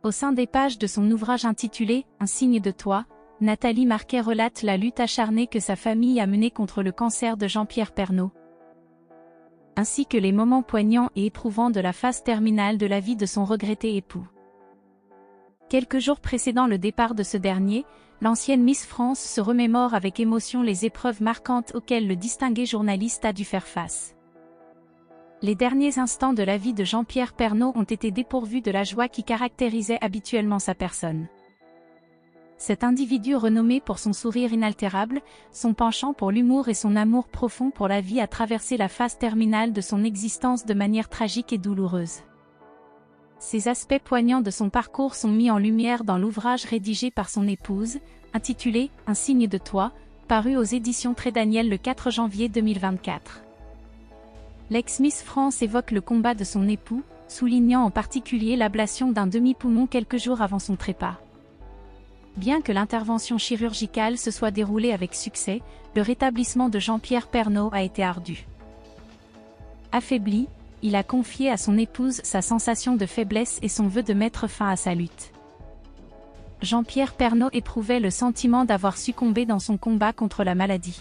Au sein des pages de son ouvrage intitulé « Un signe de toi », Nathalie Marquet relate la lutte acharnée que sa famille a menée contre le cancer de Jean-Pierre Pernaut, ainsi que les moments poignants et éprouvants de la phase terminale de la vie de son regretté époux. Quelques jours précédant le départ de ce dernier, l'ancienne Miss France se remémore avec émotion les épreuves marquantes auxquelles le distingué journaliste a dû faire face. Les derniers instants de la vie de Jean-Pierre Pernaut ont été dépourvus de la joie qui caractérisait habituellement sa personne. Cet individu renommé pour son sourire inaltérable, son penchant pour l'humour et son amour profond pour la vie a traversé la phase terminale de son existence de manière tragique et douloureuse. Ces aspects poignants de son parcours sont mis en lumière dans l'ouvrage rédigé par son épouse, intitulé « Un signe de toi », paru aux éditions Trédaniel le 4 janvier 2024. L'ex-Miss France évoque le combat de son époux, soulignant en particulier l'ablation d'un demi-poumon quelques jours avant son trépas. Bien que l'intervention chirurgicale se soit déroulée avec succès, le rétablissement de Jean-Pierre Pernaut a été ardu. Affaibli, il a confié à son épouse sa sensation de faiblesse et son vœu de mettre fin à sa lutte. Jean-Pierre Pernaut éprouvait le sentiment d'avoir succombé dans son combat contre la maladie.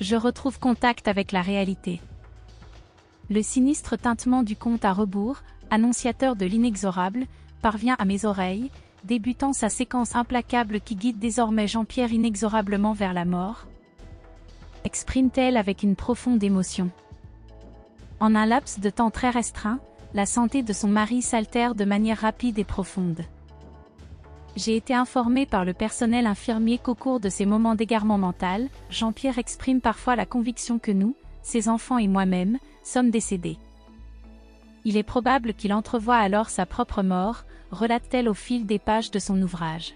Je retrouve contact avec la réalité. Le sinistre tintement du compte à rebours, annonciateur de l'inexorable, parvient à mes oreilles, débutant sa séquence implacable qui guide désormais Jean-Pierre inexorablement vers la mort, exprime-t-elle avec une profonde émotion. En un laps de temps très restreint, la santé de son mari s'altère de manière rapide et profonde. J'ai été informé par le personnel infirmier qu'au cours de ces moments d'égarement mental, Jean-Pierre exprime parfois la conviction que nous, ses enfants et moi-même, sommes décédés. Il est probable qu'il entrevoit alors sa propre mort, relate-t-elle au fil des pages de son ouvrage.